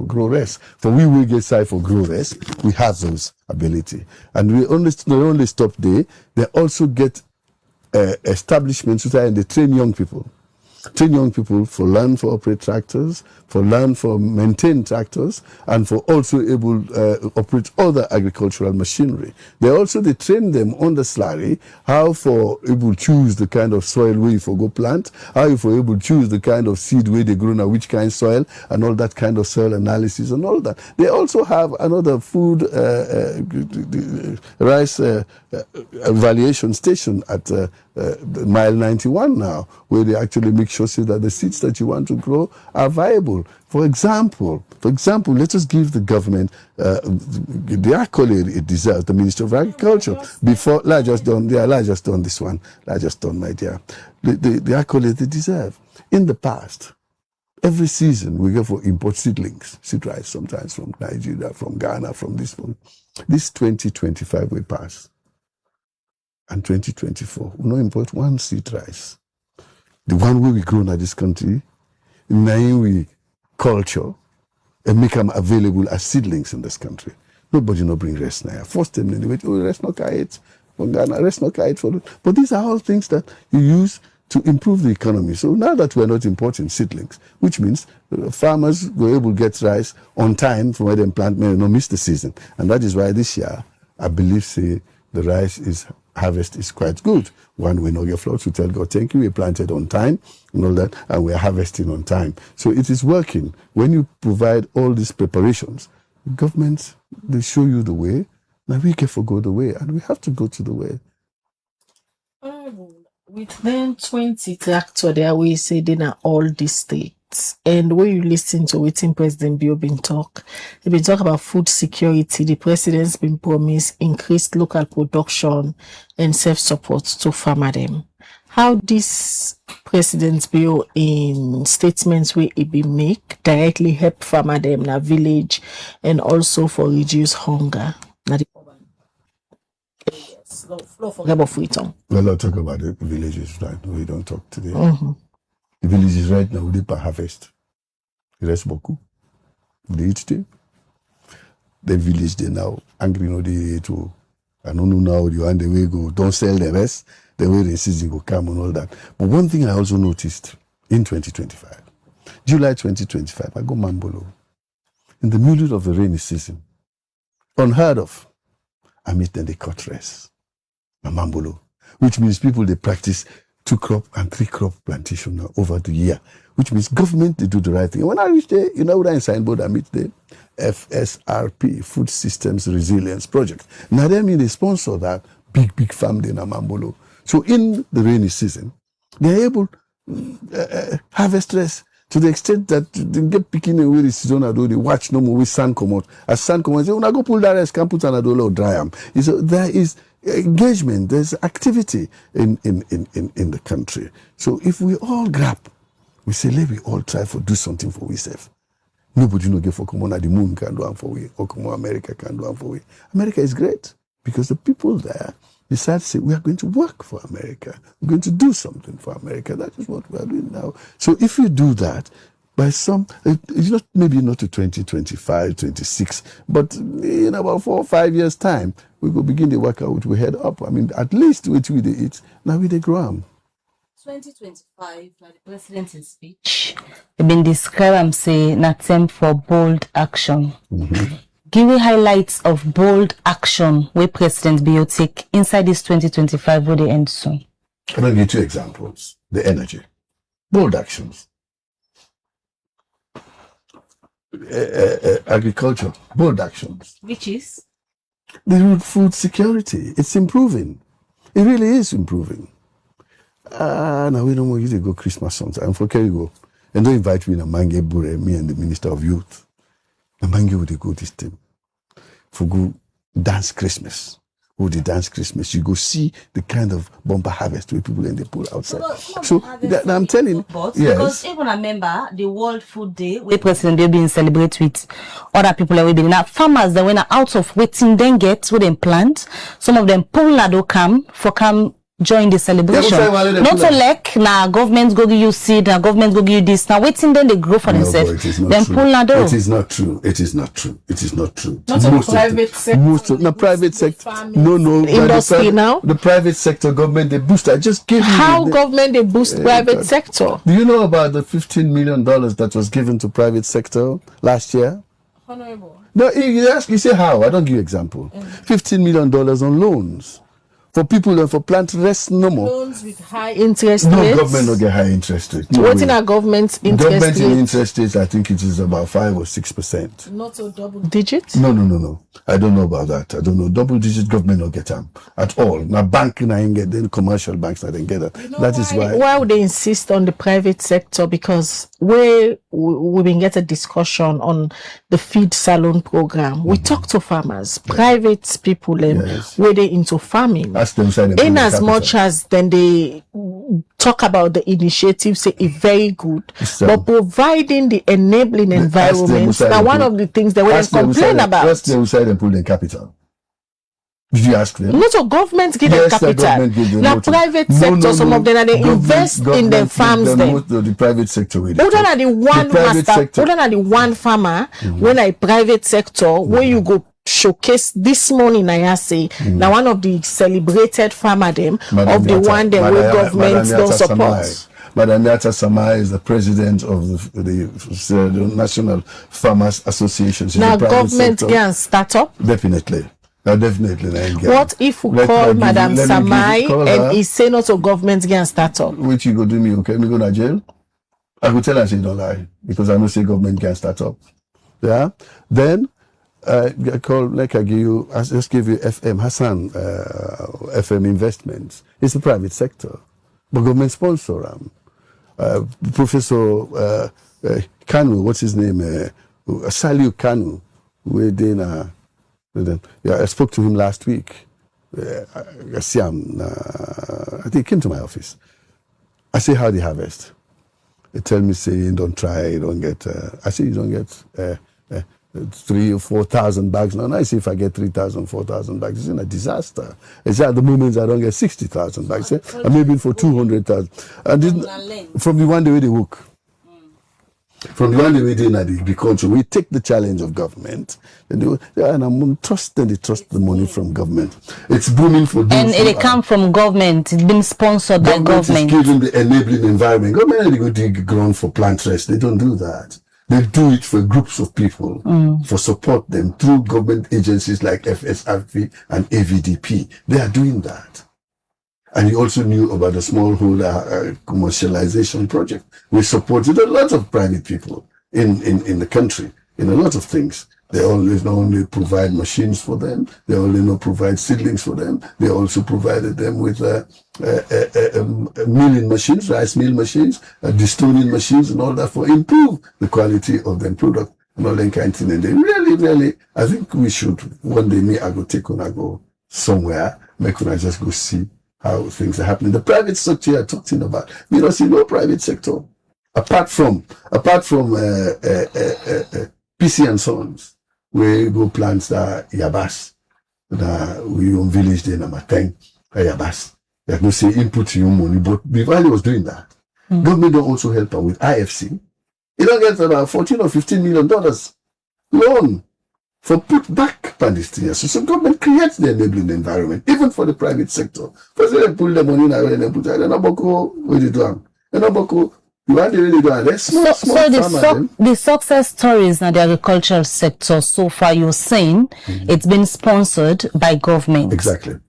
grow rest. For we will get side for grow rest. We have those ability, and we not only stop there. They also get establishments and they train young people. Train young people for learn for operate tractors, for learn for maintain tractors, and for also able operate other agricultural machinery. They train them on the slurry, how for able choose the kind of soil where you for go plant, how you for able choose the kind of seed where they grow now, which kind of soil, and all that kind of soil analysis and all that. They also have another food rice evaluation station at mile 91 now, where they actually make sure so that the seeds that you want to grow are viable. For example, let us give the government the accolade it deserves, the Minister of Agriculture. Before, I just done this one. I just done, my dear. The accolade they deserve. In the past, every season we go for import seedlings, seed rice, sometimes from Nigeria, from Ghana, from this one. This 2025 will pass. And 2024, we no import one seed rice. The one way we grow in this country, now we culture and make them available as seedlings in this country. Nobody no bring rest now. First time anyway, rest no kite from Ghana, rest no kite for it. But these are all things that you use to improve the economy. So now that we're not importing seedlings, which means farmers were able to get rice on time from where they plant, may not miss the season. And that is why this year, I believe, say, the rice harvest is quite good. One, we know your floods, we tell God, thank you, we planted on time and all that, and we are harvesting on time. So it is working. When you provide all these preparations, governments, they show you the way. Now we can forgo the way, and we have to go to the way. With them 20 tractor there, we say they are all these states. And when you listen to what President Bio been talk, he been talk about food security. The president's been promised increased local production and self-support to farmer them. How this President Bio in statements where it be make directly help farmer them in a village and also for reduce hunger. Now the flow for about freedom. Well, I'll talk about the villages right now. We don't talk today. The villages right now, we per harvest. Il reste beaucoup. They eat them. The village, they now angry, no, they to. I don't know now, you want the way go, don't sell the rest, the way the season go come and all that. But one thing I also noticed in 2025, July 2025, I go Mambolo. In the middle of the rainy season, unheard of, I meet them, they cut rice. Mambolo, which means people they practice 2 crop and 3 crop plantation now over the year, which means government they do the right thing. When I reach there, you know what I signboard I meet the FSRP, Food Systems Resilience Project. Now they mean they sponsor that big farm in Mambolo. So in the rainy season, they're able harvest rice to the extent that they get picking away the season and they watch no more with sand come out. As sand come out, they go pull that rice, can put an adolo or dry them. So there is engagement, there's activity in the country. So if we all grab, we say, let we all try to do something for ourselves. Nobody no get for Komon, the moon can do it for we, or Komon America can do it for we. America is great because the people there decide to say, we are going to work for America. We're going to do something for America. That is what we are doing now. So if you do that, by some, it's not, maybe not to 2025, 26, but in about 4 or 5 years' time, we will begin the workout, we head up. I mean, at least with we they eat, now we they grow. 2025, the president's speech, has been described and say, an attempt for bold action. Give me highlights of bold action where President Bio take inside this 2025 where they end soon. I'm going to give 2 examples. The energy. Bold actions. Agriculture. Bold actions. Which is? The food security. It's improving. It really is improving. Now we don't want you to go Christmas sometime. For you go. And don't invite me in a Mange Bure, me and the Minister of Youth. The Mange would go this time. For go dance Christmas. Who they dance Christmas, you go see the kind of bumper harvest where people in the pool outside. So I'm telling you, yes. Because even I remember the World Food Day where President Bio been celebrate with other people that we been now farmers that went out of waiting then get where they plant. Some of them pull lado come join the celebration. Not so like now government go give you seed, now government go give you this. Now waiting then they grow for themselves. Then pull lado. It is not true. It is not true. It is not true. Not in the private sector. The private sector. No. Industry now. The private sector government they boost. I just gave you. How government they boost private sector? Do you know about the $15 million that was given to private sector last year? Honorable. No, you say how? I don't give you example. $15 million on loans For people and for plant rest no more. Loans with high interest No, rates. government no get high interest rate. So No what's in way. our government's interest Government rate? in interest rates, I think it is about 5 or 6%. Not a double digit? No. I don't know about that. I don't know. Double digit government not get them at all. Now banking I ain't get then commercial banks I didn't get that. That is why. Why would they insist on the private sector? Because we've been getting a discussion on the feed salon program. We talk to farmers, private people, where they into farming. Ask them side In as much as then they talk about the initiative, say it's very good, but providing the enabling environment. Now, one of the things they will complain about. Ask them side and pull in capital. Did you ask them? Not of government give them capital. Now private sector, some of them are they invest in the farms there. The private sector with Other than the one master, other than the one farmer, when I private sector, where you go showcase this morning, I say now one of the celebrated farmer them of the one that where government don't support. Madam Yata Samai is the president of the National Farmers Association. Now government can start up. Definitely. Now, definitely. What if we call Madam Samai and he say not to government can start up? Which you go do me, okay? Me go to jail? I go tell her she don't lie because I know say government can start up. Yeah? Then, I call, like I give you, I just give you FM Hassan, FM Investments. It's the private sector. But government sponsor Professor Kanu, what's his name? Saliu Kanu, we're doing I spoke to him last week. I see him. I think he came to my office. I say, how do you harvest? They tell me, say, you don't try, you don't get. I say, you don't get 3,000 or 4,000 bags. Now I see if I get 3,000, 4,000 bags, it's in a disaster. It's at the moment I don't get 60,000 bags. And maybe for 200,000. And from the one day they work. From the one day we did in agriculture, we take the challenge of government, and I'm trusting they trust the money from government. It's booming for them. And it come from government. It's been sponsored by government. Is giving the enabling environment. Government they go dig ground for plant rest. They don't do that. They do it for groups of people for support them through government agencies like FSRP and AVDP. They are doing that. And he also knew about the smallholder commercialization project. We supported a lot of private people in the country, in a lot of things. They always not only provide machines for them, they only not provide seedlings for them, they also provided them with milling machines, rice mill machines, destoning machines and all that for improve the quality of their product and all that kind of thing. And they really, I think we should, one day I go take on, I go somewhere, make I just go see how things are happening. The private sector you're talking about, we don't see no private sector. Apart from PC and Sons, where go plants that Yabas, that we own village there, Namateng, Yabas. You have no say input your money, but Vivali was doing that. Government don't also help her with IFC. You don't get about $14 or $15 million loan for put back Palestinians. So government creates the enabling environment, even for the private sector. First they pull the money in and they put it in the success stories in the agricultural sector so far, you're saying it's been sponsored by government. Exactly.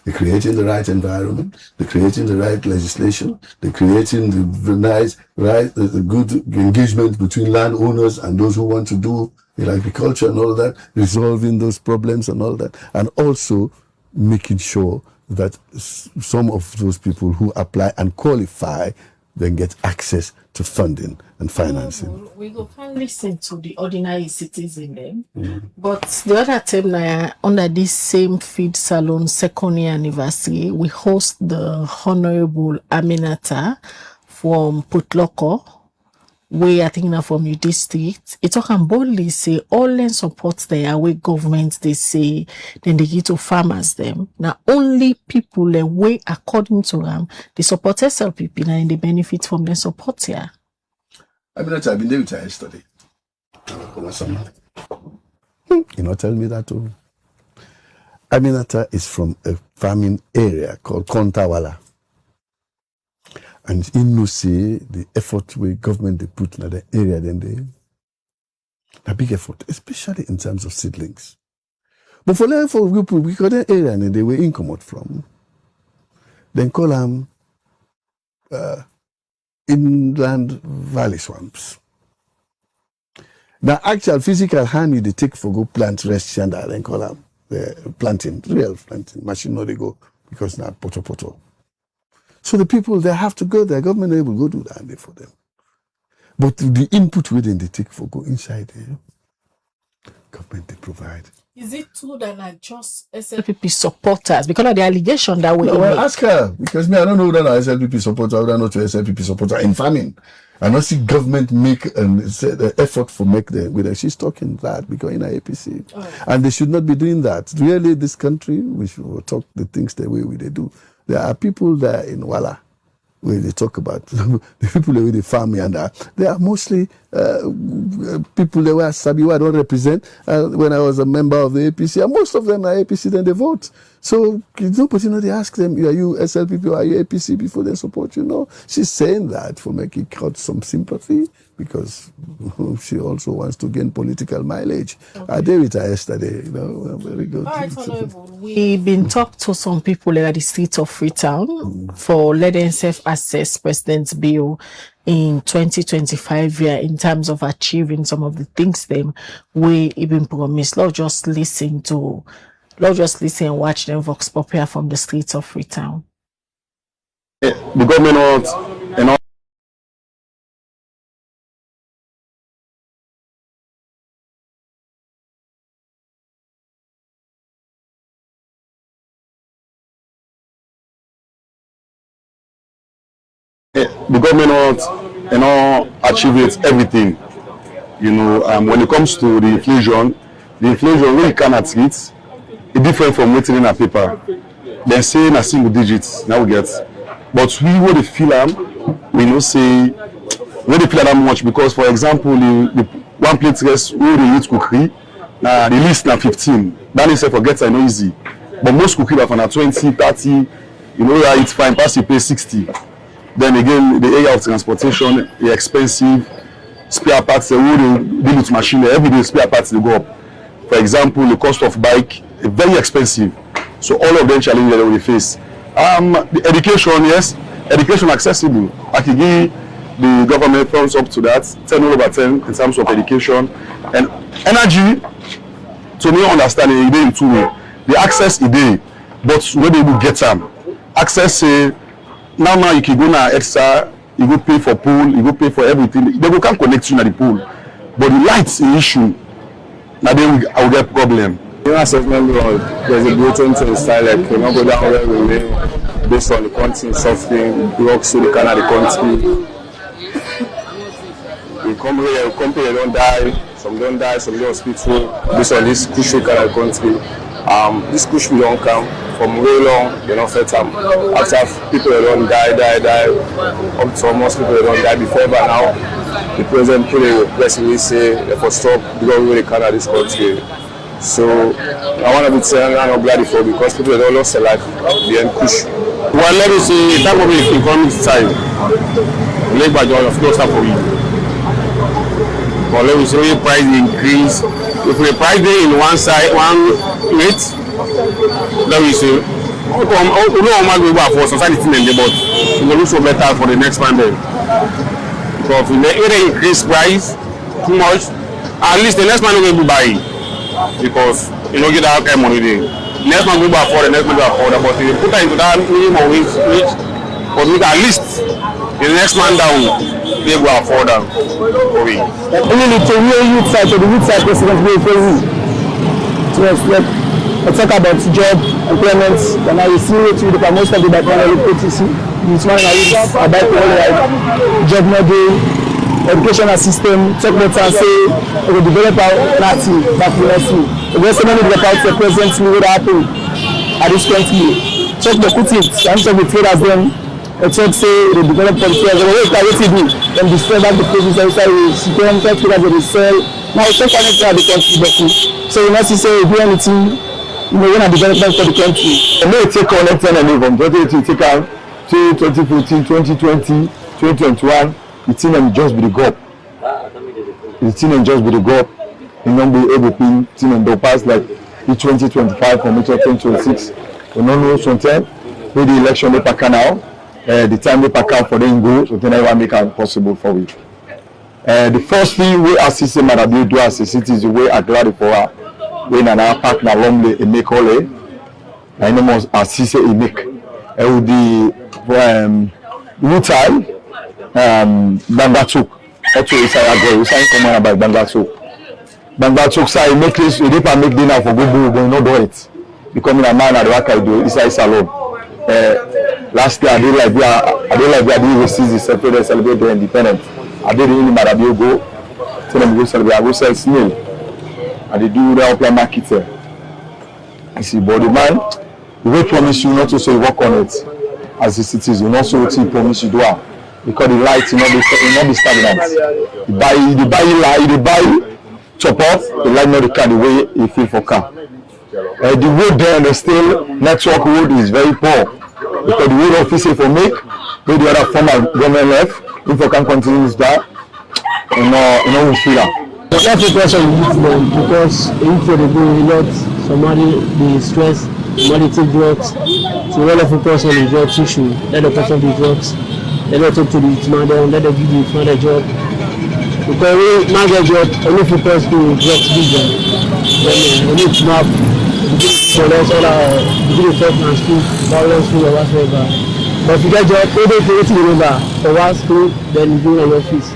They're creating the right environment, they're creating the right legislation, they're creating the good engagement between landowners and those who want to do agriculture and all that, resolving those problems and all that, and also making sure that some of those people who apply and qualify then get access to funding and financing. We go can listen to the ordinary citizen then. But the other time now, under this same feed salon second year anniversary, we host the Honorable Aminata from Putloko, where I think now from your district. It can boldly say all land supports there where government they say then they give to farmers them. Now only people the way according to them they support SLPP and they benefit from the support here. I've been there with her yesterday. You know, tell me that too. Aminata is from a farming area called Kontawala. And in no see the effort where government they put in the area, then they a big effort, especially in terms of seedlings. But for level 4 people, because the area and they were incommode from, then call them inland valley swamps. Now, actual physical hand they take for go plant rest and then call them planting, real planting. Machine no they go because now poto. So the people they have to go there. Government able go do that for them. But the input within they take for go inside there, government they provide. Is it true that not just SLPP supporters because of the allegation that we? No, well, ask her because me I don't know that SLPP supporter. I don't know to SLPP supporter in farming. I don't see government make the effort for make them with her. She's talking that because in a APC, and they should not be doing that. Really, this country we should talk the things the way they do. There are people there in Walla where they talk about the people where they farm and they are mostly people that were Sabi I don't represent when I was a member of the APC, and most of them are APC, then they vote. So nobody they ask them, are you SLPP or are you APC before they support you? She's saying that for making out some sympathy because she also wants to gain political mileage. Okay. I did with her yesterday, very good. All right, Honorable. We've been talking to some people at the streets of Freetown for letting self-assess President Bio in 2025 year in terms of achieving some of the things them we even promised. Let's just listen and watch them vox populi from the streets of Freetown. The government wants the government wants achieve everything. When it comes to the inflation really cannot treat it's different from waiting in a paper. They say in a single digits now we get, but we will feel them. We know say we don't feel that much because, for example, the one plate rice we the youth cookery now the list now 15. That is forget I know easy, but most cookery are for 20, 30. It's fine. Pass you pay 60. Then again, the area of transportation is expensive. Spare parts, they deal with machine. Every day, spare parts they go up. For example, the cost of bike is very expensive. So all of them challenges that we face. The education, yes, education accessible. I can give the government thumbs up to that. 10 over 10 in terms of education and energy. To me, understanding it in two ways. The access is there, but when they will get them, access. Now you can go now extra, you go pay for pool, you go pay for everything. They can't connect you to the pool. But the lights is issue. Now then I will get problem. Assessment there's a broken to the style like you go down where we live based on the country suffering, blocks to the kind of the country. We come here, they don't die, some don't die, some don't hospital based on this crucial kind of country. This push we don't come from way long, first time. After people don't die, up to almost people don't die before, but now the president basically say they for stop because we really can't this country. So I want to be saying I'm not glad for because people don't lost their life the end push. Well, let me see that will be economic side. Labor job of course for you. But let me see price increase. If we price it in one side, one rate, let me see. For society but it will look so better for the next one then. Because if they increase price too much, at least the next man will be buy because you don't get that kind of money there. Next man will afford, the next man will afford, but if you put that into that minimum wage, but at least the next man down, they will afford them. Only to real youth side, to the youth side president will crazy. So let's talk about job, employment, and I will see it with the most of the background of the PTC. This one is about job model, educational system, talk about and say we will develop our native back to us. We also many develop the present what happened at this country. Talk the put it, I'm sure we traders them. Talk say they develop policy as well. What they do, and destroy back the places outside. She don't talk to that they sell. Now it's not connected to the country, but so you must say if you anything, when a development for the country. And they take on next time and from 2018 take out to 2014, 2020, 2021. The team and just be the gap. The team and just be the gap. You know, be able to team and the pass like the 2025 from 2026. We don't know something. With the election they pack now, the time they pack out for them go, so then everyone make it possible for it. The first thing we assist Maada Bio do as a citizen, we are glad for her. When an partner along the make all I know must assist a make. With the Wutai, Komon-Tok. Actually, it's a go. We sign command by Komon-Tok. Komon-Tok say make this. We don't make dinner for go no do it. Becoming a man at the work I do. It's a salon. Last year I did like we celebrate the independence. I did in Maada Bio go. Tell them go celebrate. I go sell snail. And they do the open market there. I see, but the man, the way promise you not to say work on it as a citizen, also what he promise you do because the light will not be stagnant. You buy light, you buy chop off, the light not the car the way you feel for car. The road there, the still network road is very poor because the road office for make, where the other former government left, if you can continue that, you know we feel that. That's a question because if they do a lot, somebody the stress, somebody take drugs, so when they focus on the drugs issue, let the person the drugs, they don't talk to the mother, let them give the mother job. Because we man get job, only focus to drugs business. Then only to map, so that's all begin to talk and school, violence school or whatever. But if you get job, all they do is remember for one school, then you do on your fees.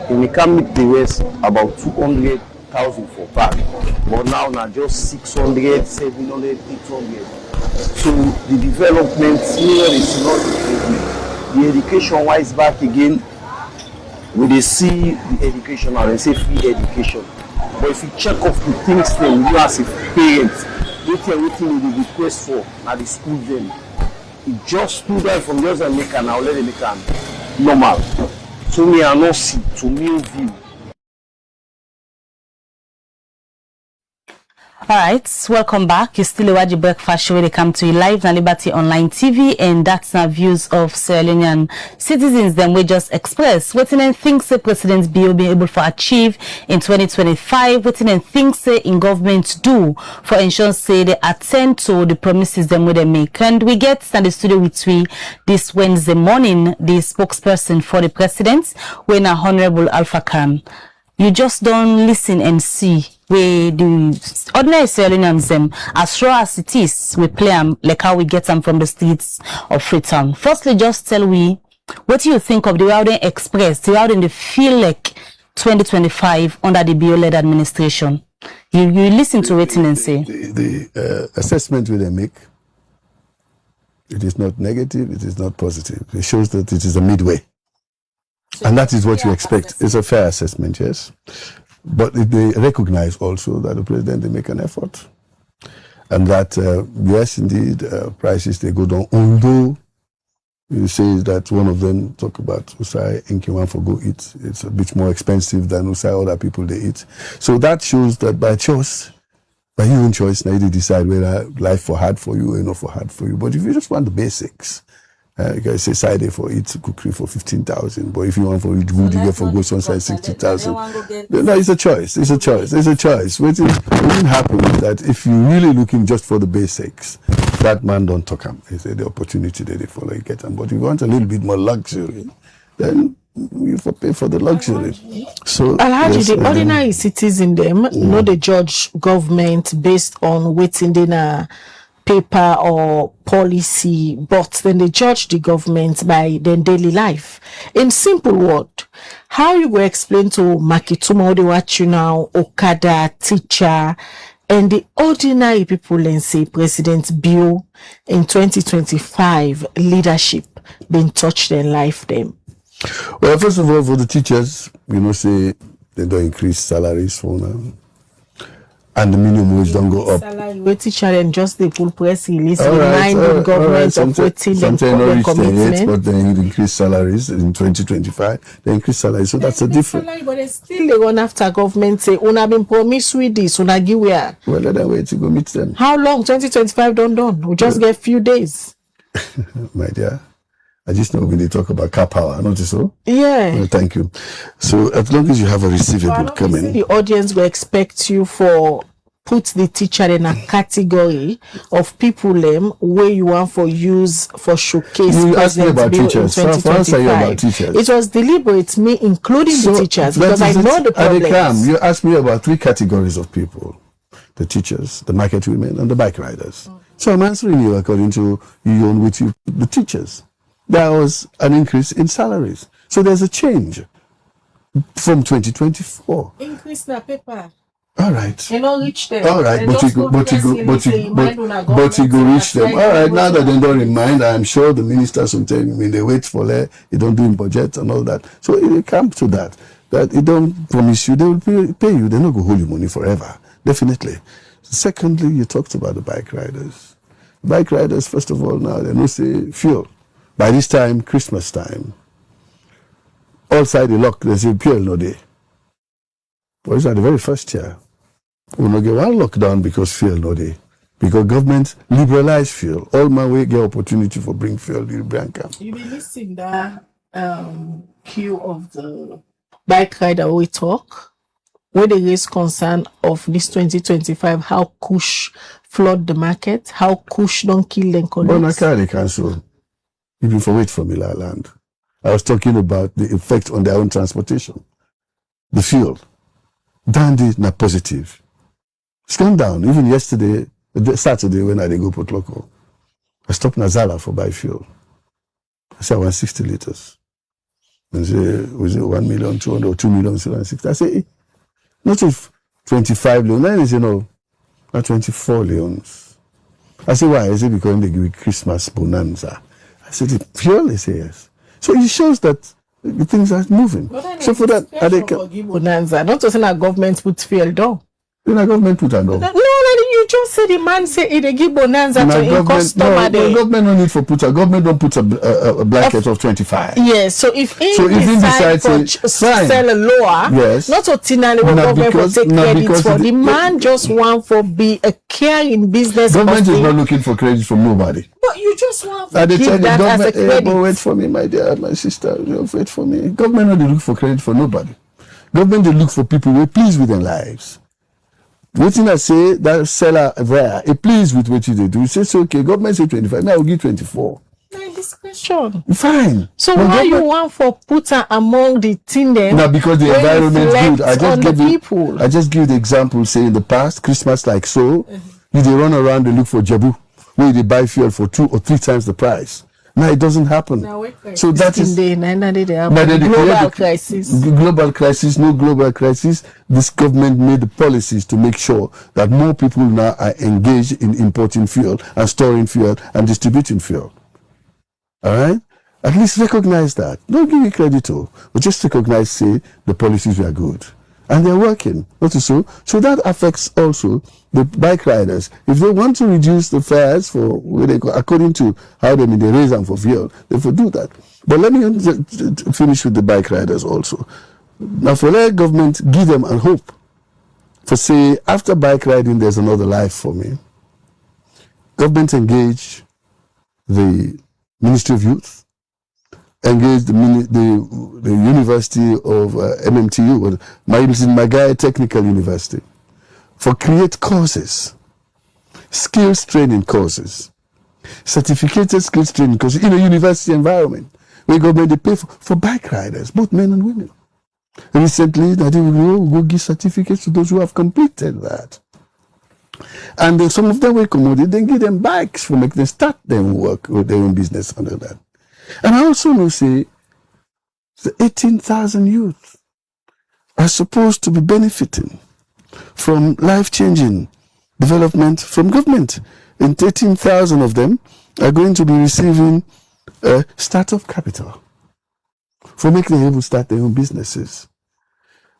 In the Camp the West, about 200,000 for pack, but now just 600, 700, 800. So the development here is not improvement. The education wise back again, when they see the education now, they say free education. But if you check off the things then you as a parent, everything you request for at the school then, it just stood there from just a maker now, let them make it normal. To me, I not see, to me, view. Alright, welcome back. You still watch the breakfast show where they come to you live on Liberty Online TV, and that's our views of Sierra Leonean citizens. Then we just express what and things the President Bio be able to achieve in 2025. What and things in government do for ensure say they attend to the promises them where they make. And we get in the studio with we this Wednesday morning the spokesperson for the president, when a Honorable Alpha Khan. You just don't listen and see where the ordinary Sierra Leoneans them, as raw as it is, we play them like how we get them from the streets of Freetown. Firstly, just tell we, what do you think of the way they express, the way they feel like 2025 under the Bio-led administration? You listen to it and say. The assessment we they make, it is not negative, it is not positive. It shows that it is a midway. And that is what you expect. It's a fair assessment, yes. But they recognize also that the president, they make an effort. And that, yes, indeed, prices, they go down. Although you say that one of them talk about Usai Nkiwan for go eat. It's a bit more expensive than Usai other people they eat. So that shows that by choice, by your own choice, now you decide whether life for hard for you or not for hard for you. But if you just want the basics, you can say side for it, cookery for 15,000. But if you want for it good, you get for goods on side 60,000. No, it's a choice. It's a choice. It's a choice. What will happen is that if you're really looking just for the basics, that man don't talk him. He said the opportunity that they follow, you get them. But if you want a little bit more luxury, then you pay for the luxury. So Alhaji, yes, the ordinary citizen them know the judge government based on waiting in a paper or policy, but then they judge the government by their daily life. In simple word, how you go explain to Makituma, they watch you now, Okada, teacher, and the ordinary people and say President Bio in 2025 leadership been touched their life them? Well, first of all, for the teachers, say they don't increase salaries for now. And the minimum wage don't go up. Salary, we teacher and just the full press release reminding government of waiting them commitment. But they increase salaries in 2025. They increase salaries, so that's a difference. But they still they run after government say, "Una been promised with this, una give where." Well, let them wait to go meet them. How long? 2025 done. We just get few days. My dear, I just know when they talk about car power, not so. Yeah. Well, thank you. So as long as you have a receivable coming, the audience will expect you for put the teacher in a category of people where you want for use for showcase. You asked me about bill teachers. in 2025. Teachers. It was deliberate, me including the teachers, because I know the problems. You asked me about 3 categories of people: the teachers, the market women, and the bike riders. So I'm answering you according to the teachers. There was an increase in salaries. So there's a change from 2024. Increase the paper. All right. You know, reach them. All right, but you go reach them. All right, now that they don't remind, I'm sure the ministers will tell me they wait for it, they don't do in budget and all that. So it comes to that it don't promise you, they will pay you, they're not going to hold you money forever. Definitely. Secondly, you talked about the bike riders. Bike riders, first of all, now they know say fuel. By this time, Christmas time, all side the lock, they say fuel no day. But it's at the very first year. We will not get one lockdown because fuel no day. Because government liberalize fuel. All my way get opportunity for bring fuel in Branca. You be missing that queue of the bike rider we talk, where there is concern of this 2025, how Kush flood the market, how Kush don't kill them colleagues. But I can't cancel. Even for wait for me land. I was talking about the effect on their own transportation. The fuel. Dandy na positive. It's gone down. Even yesterday, Saturday, when I did go Port Local, I stopped Nazara for buy fuel. I said I want 60 liters. And say, was it 1,200,000 or 2,760,000? I say, not if 25 leons. Then he said, no, not 24 leons. I said, why? Is it because they give me Christmas bonanza? I said, the fuel? He said, yes. So it shows that the things are moving. So for that, bonanza, not to say that government put fuel down. The government put it down. No, you just said the man say it give bonanza to in customer. No, government no need for put a government don't put a blanket of 25. Yes, so if he decides to sell a lower, yes, not to tinally government for take credit for the man just want for be a caring business. Government is not looking for credit from nobody. But you just want to give that as a credit. But wait for me, my dear, my sister. Wait for me. Government not look for credit for nobody. Government they look for people who are pleased with their lives. Waiting I say that seller there, it pleased with what they do. You say, okay, government say 25, now I'll give 24. My discretion. Fine. So but why you want for put among the thing then? Now because the environment is good. I just give the example, say in the past, Christmas like so, you they run around and look for Jabu, where they buy fuel for 2 or 3 times the price. Now it doesn't happen. So that is global crisis. Global crisis, no global crisis. This government made the policies to make sure that more people now are engaged in importing fuel and storing fuel and distributing fuel. All right? At least recognize that. Don't give me credit, but just recognize, say, the policies were good. And they're working, not so. So that affects also the bike riders. If they want to reduce the fares for according to how they raise them for fuel, they will do that. But let me finish with the bike riders also. Now, for the government, give them a hope. For say, after bike riding, there's another life for me. Government engage the Ministry of Youth, engage the University of MMTU, Magai Technical University, for create courses, skills training courses, certificated skills training courses in a university environment where government they pay for bike riders, both men and women. Recently, I think we will go give certificates to those who have completed that. And some of them will come out, then give them bikes for make them start them work with their own business under that. And I also know, say, the 18,000 youth are supposed to be benefiting from life-changing development from government. And 18,000 of them are going to be receiving startup capital for making them able to start their own businesses.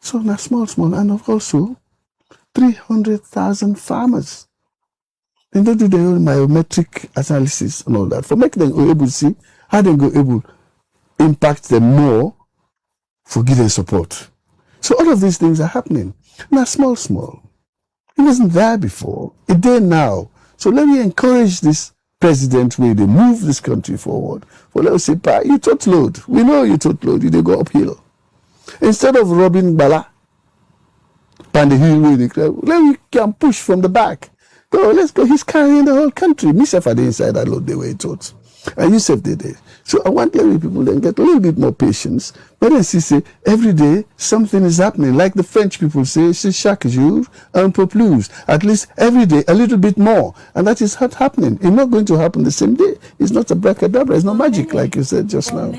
So now small, and also 300,000 farmers. They don't do their own biometric analysis and all that for making them able to see how they go able to impact them more for giving support. So all of these things are happening. Now small. It wasn't there before. It's there now. So let me encourage this president where they move this country forward. Well, let's say, Pa, you tot load. We know you tot load. You they go uphill. Instead of robbing Bala pan the hill with the let we can push from the back. Go, let's go. He's carrying the whole country. Myself at the inside that load the way it was. And Yusuf did it. So I want every people then get a little bit more patience. But then she say every day something is happening. Like the French people say, c'est chaque jour un peu plus. At least every day a little bit more. And that is what's happening. It's not going to happen the same day. It's not a abracadabra. It's not magic like you said just now.